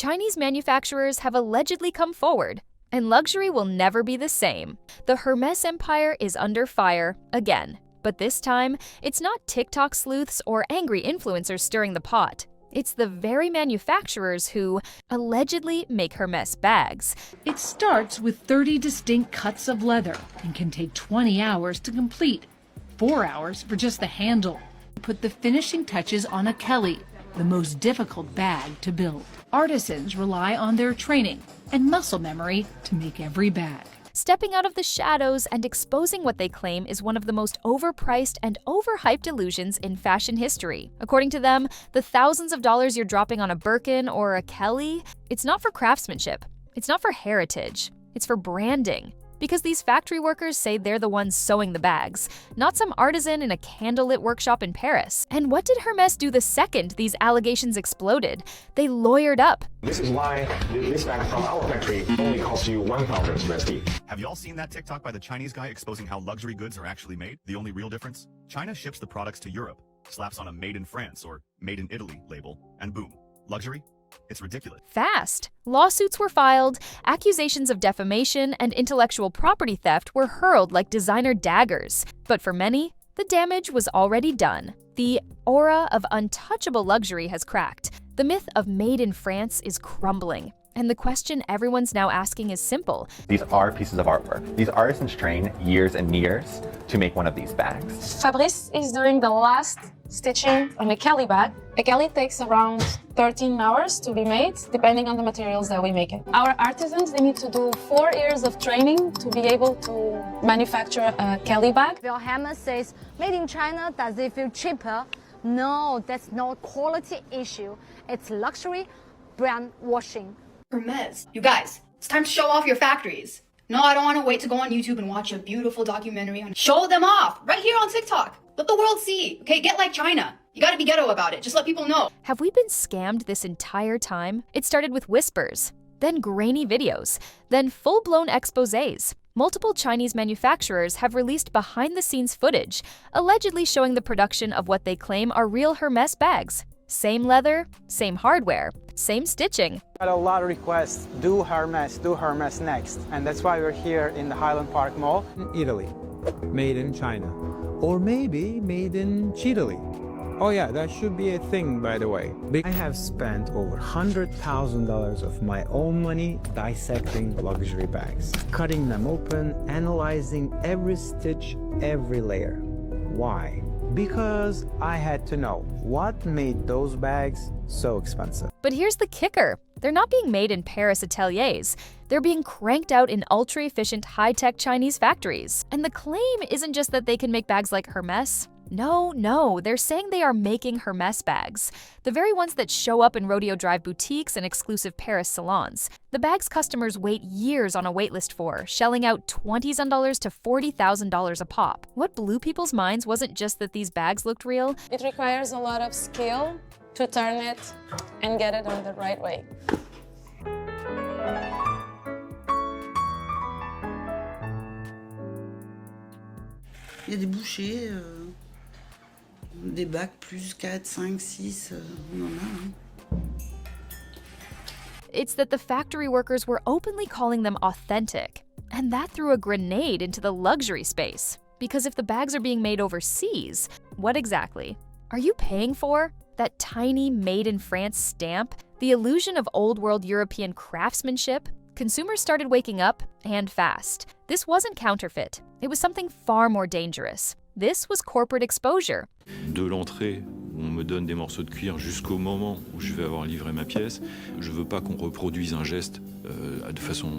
Chinese manufacturers have allegedly come forward, and luxury will never be the same. The Hermes empire is under fire again. But this time, it's not TikTok sleuths or angry influencers stirring the pot. It's the very manufacturers who allegedly make Hermes bags. It starts with 30 distinct cuts of leather and can take 20 hours to complete, 4 hours for just the handle. Put the finishing touches on a Kelly, the most difficult bag to build. Artisans rely on their training and muscle memory to make every bag. Stepping out of the shadows and exposing what they claim is one of the most overpriced and overhyped illusions in fashion history. According to them, the thousands of dollars you're dropping on a Birkin or a Kelly, it's not for craftsmanship, it's not for heritage, it's for branding. Because these factory workers say they're the ones sewing the bags, not some artisan in a candlelit workshop in Paris. And what did Hermes do the second these allegations exploded? They lawyered up. This is why this bag from our factory only costs you 1,000 USD. Have you all seen that TikTok by the Chinese guy exposing how luxury goods are actually made? The only real difference? China ships the products to Europe, slaps on a Made in France or Made in Italy label, and boom, luxury? It's ridiculous. Fast. Lawsuits were filed, accusations of defamation and intellectual property theft were hurled like designer daggers. But for many, the damage was already done. The aura of untouchable luxury has cracked. The myth of made in France is crumbling. And the question everyone's now asking is simple. These are pieces of artwork. These artisans train years and years to make one of these bags. Fabrice is doing the last stitching on a Kelly bag. A Kelly takes around 13 hours to be made, depending on the materials that we make it. Our artisans, they need to do 4 years of training to be able to manufacture a Kelly bag. Well, Hermes says, made in China, does it feel cheaper? No, that's not a quality issue. It's luxury brand washing. Hermes, you guys, it's time to show off your factories. No, I don't want to wait to go on YouTube and watch a beautiful documentary on. Show them off right here on TikTok. Let the world see. Okay, get like China. You gotta be ghetto about it. Just let people know. Have we been scammed this entire time? It started with whispers, then grainy videos, then full-blown exposés. Multiple Chinese manufacturers have released behind-the-scenes footage, allegedly showing the production of what they claim are real Hermes bags. Same leather, same hardware, same stitching. Got a lot of requests, do Hermes next. And that's why we're here in the Highland Park Mall. Italy, made in China. Or maybe made in Chile. Oh yeah, that should be a thing, by the way. I have spent over $100,000 of my own money dissecting luxury bags, cutting them open, analyzing every stitch, every layer. Why? Because I had to know what made those bags so expensive. But here's the kicker. They're not being made in Paris ateliers. They're being cranked out in ultra-efficient, high-tech Chinese factories. And the claim isn't just that they can make bags like Hermes. No, they're saying they are making Hermes bags, the very ones that show up in Rodeo Drive boutiques and exclusive Paris salons. The bags customers wait years on a waitlist for, shelling out $20,000 to $40,000 a pop. What blew people's minds wasn't just that these bags looked real. It requires a lot of skill to turn it and get it in the right way. Il y a des bouchées, des bacs plus 4, 5, 6, on en a. Hein. It's that the factory workers were openly calling them authentic. And that threw a grenade into the luxury space. Because if the bags are being made overseas, what exactly are you paying for? That tiny made in France stamp? The illusion of old world European craftsmanship? Consumers started waking up, and fast. This wasn't counterfeit. It was something far more dangerous. This was corporate exposure. De l'entrée, où on me donne des morceaux de cuir jusqu'au moment où je vais avoir livré ma pièce. Je veux pas qu'on reproduise un geste de façon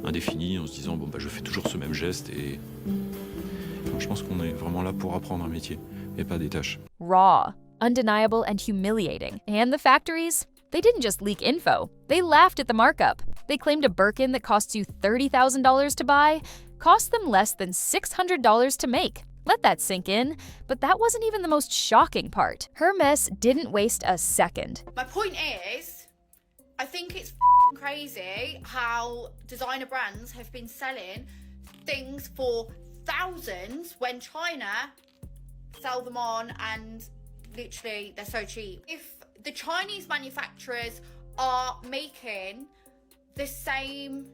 indéfinie en se disant bon bah je fais toujours ce même geste et je pense qu'on est vraiment là pour apprendre un métier et pas des tâches. Raw, undeniable and humiliating. And the factories? They didn't just leak info. They laughed at the markup. They claimed a Birkin that costs you $30,000 to buy cost them less than $600 to make. Let that sink in. But that wasn't even the most shocking part. Hermes didn't waste a second. My point is, I think it's crazy how designer brands have been selling things for thousands when China sell them on and literally they're so cheap. If the Chinese manufacturers are making the same,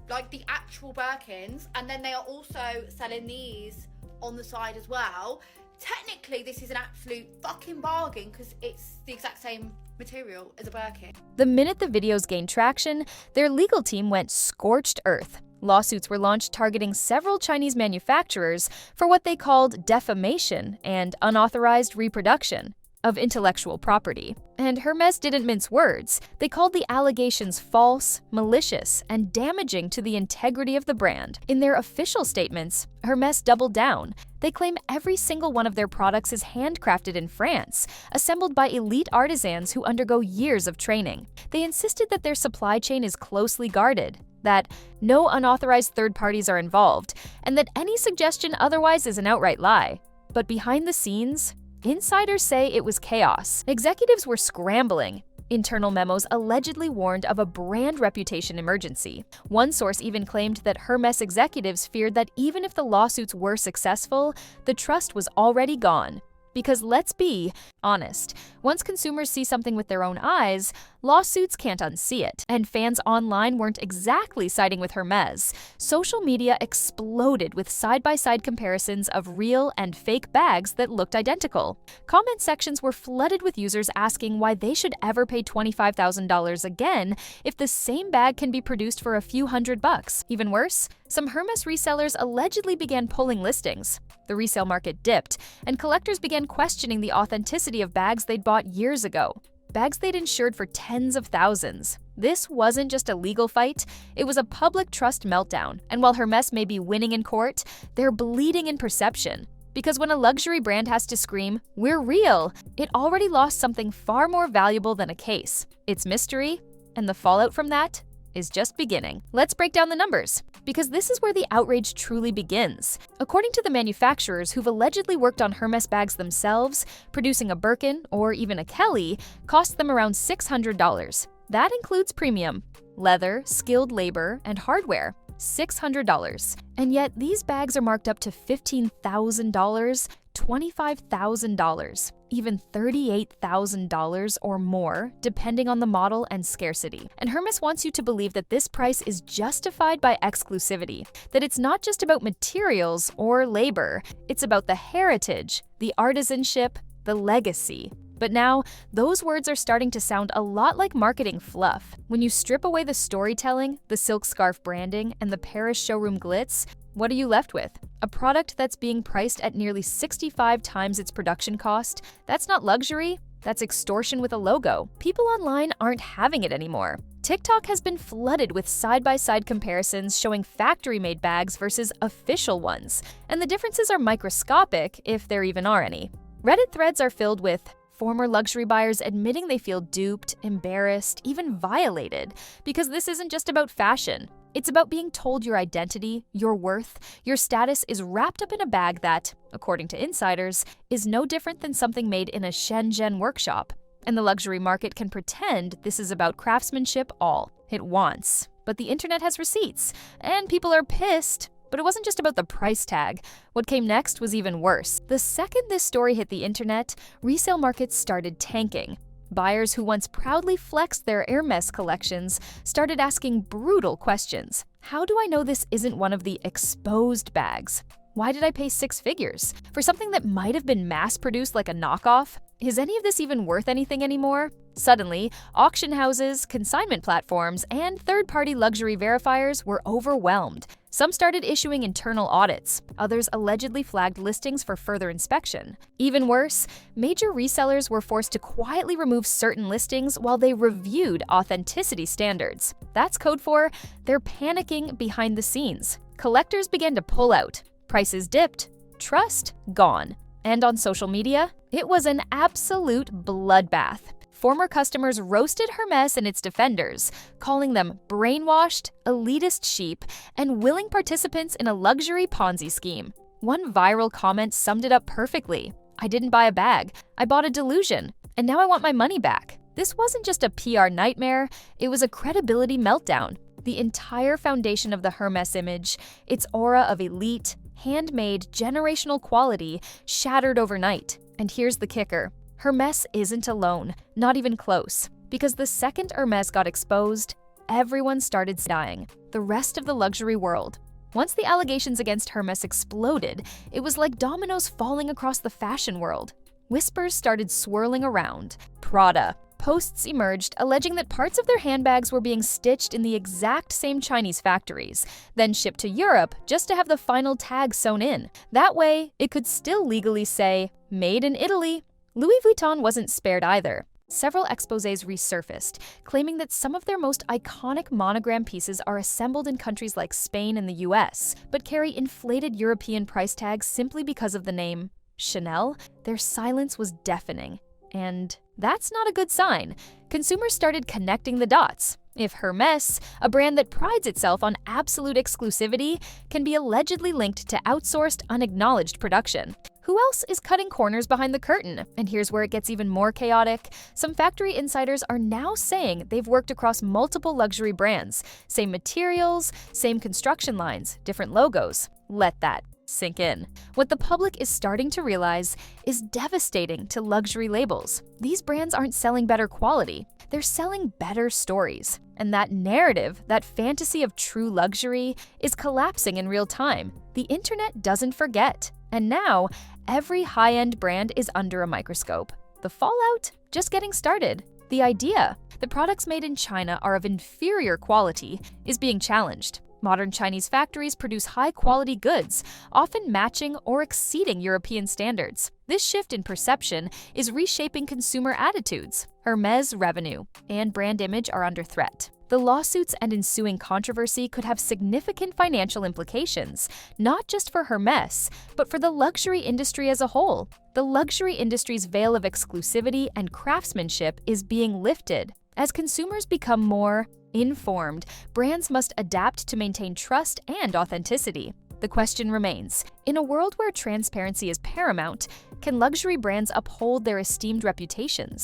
like the actual Birkins, and then they are also selling these on the side as well. Technically, this is an absolute fucking bargain because it's the exact same material as a Birkin. The minute the videos gained traction, their legal team went scorched earth. Lawsuits were launched targeting several Chinese manufacturers for what they called defamation and unauthorized reproduction of intellectual property. And Hermes didn't mince words. They called the allegations false, malicious, and damaging to the integrity of the brand. In their official statements, Hermes doubled down. They claim every single one of their products is handcrafted in France, assembled by elite artisans who undergo years of training. They insisted that their supply chain is closely guarded, that no unauthorized third parties are involved, and that any suggestion otherwise is an outright lie. But behind the scenes, insiders say it was chaos. Executives were scrambling. Internal memos allegedly warned of a brand reputation emergency. One source even claimed that Hermes executives feared that even if the lawsuits were successful, the trust was already gone. Because let's be honest, once consumers see something with their own eyes, lawsuits can't unsee it. And fans online weren't exactly siding with Hermes. Social media exploded with side-by-side comparisons of real and fake bags that looked identical. Comment sections were flooded with users asking why they should ever pay $25,000 again if the same bag can be produced for a few $100. Even worse, some Hermes resellers allegedly began pulling listings. The resale market dipped, and collectors began questioning the authenticity of bags they'd bought years ago. Bags they'd insured for tens of thousands. This wasn't just a legal fight, it was a public trust meltdown. And while Hermes may be winning in court, they're bleeding in perception. Because when a luxury brand has to scream, "We're real," it already lost something far more valuable than a case. It's mystery, and the fallout from that is just beginning. Let's break down the numbers, because this is where the outrage truly begins. According to the manufacturers who've allegedly worked on Hermes bags themselves, producing a Birkin or even a Kelly costs them around $600. That includes premium, leather, skilled labor, and hardware. $600. And yet these bags are marked up to $15,000, $25,000, even $38,000 or more, depending on the model and scarcity. And Hermes wants you to believe that this price is justified by exclusivity, that it's not just about materials or labor, it's about the heritage, the artisanship, the legacy. But now, those words are starting to sound a lot like marketing fluff. When you strip away the storytelling, the silk scarf branding, and the Paris showroom glitz, what are you left with? A product that's being priced at nearly 65 times its production cost? That's not luxury, that's extortion with a logo. People online aren't having it anymore. TikTok has been flooded with side-by-side comparisons showing factory-made bags versus official ones. And the differences are microscopic, if there even are any. Reddit threads are filled with former luxury buyers admitting they feel duped, embarrassed, even violated, because this isn't just about fashion. It's about being told your identity, your worth, your status is wrapped up in a bag that, according to insiders, is no different than something made in a Shenzhen workshop. And the luxury market can pretend this is about craftsmanship all it wants. But the internet has receipts, and people are pissed. But it wasn't just about the price tag. What came next was even worse. The second this story hit the internet, resale markets started tanking. Buyers who once proudly flexed their Hermes collections started asking brutal questions. How do I know this isn't one of the exposed bags? Why did I pay 6 figures? For something that might have been mass-produced like a knockoff? Is any of this even worth anything anymore? Suddenly, auction houses, consignment platforms, and third-party luxury verifiers were overwhelmed. Some started issuing internal audits. Others allegedly flagged listings for further inspection. Even worse, major resellers were forced to quietly remove certain listings while they reviewed authenticity standards. That's code for they're panicking behind the scenes. Collectors began to pull out. Prices dipped. Trust gone. And on social media, it was an absolute bloodbath. Former customers roasted Hermes and its defenders, calling them brainwashed, elitist sheep, and willing participants in a luxury Ponzi scheme. One viral comment summed it up perfectly. "I didn't buy a bag, I bought a delusion, and now I want my money back." This wasn't just a PR nightmare, it was a credibility meltdown. The entire foundation of the Hermes image, its aura of elite, handmade, generational quality, shattered overnight. And here's the kicker. Hermes isn't alone, not even close. Because the second Hermes got exposed, everyone started dying. The rest of the luxury world. Once the allegations against Hermes exploded, it was like dominoes falling across the fashion world. Whispers started swirling around. Prada. Posts emerged alleging that parts of their handbags were being stitched in the exact same Chinese factories, then shipped to Europe just to have the final tag sewn in. That way, it could still legally say, "Made in Italy." Louis Vuitton wasn't spared either. Several exposés resurfaced, claiming that some of their most iconic monogram pieces are assembled in countries like Spain and the US, but carry inflated European price tags simply because of the name Chanel. Their silence was deafening. And that's not a good sign. Consumers started connecting the dots. If Hermes, a brand that prides itself on absolute exclusivity, can be allegedly linked to outsourced, unacknowledged production, who else is cutting corners behind the curtain? And here's where it gets even more chaotic. Some factory insiders are now saying they've worked across multiple luxury brands. Same materials, same construction lines, different logos. Let that sink in. What the public is starting to realize is devastating to luxury labels. These brands aren't selling better quality, they're selling better stories. And that narrative, that fantasy of true luxury, is collapsing in real time. The internet doesn't forget. And now, every high-end brand is under a microscope. The fallout? Just getting started. The idea that products made in China are of inferior quality is being challenged. Modern Chinese factories produce high-quality goods, often matching or exceeding European standards. This shift in perception is reshaping consumer attitudes. Hermes' revenue and brand image are under threat. The lawsuits and ensuing controversy could have significant financial implications, not just for Hermes, but for the luxury industry as a whole. The luxury industry's veil of exclusivity and craftsmanship is being lifted. As consumers become more informed, brands must adapt to maintain trust and authenticity. The question remains, in a world where transparency is paramount, can luxury brands uphold their esteemed reputations?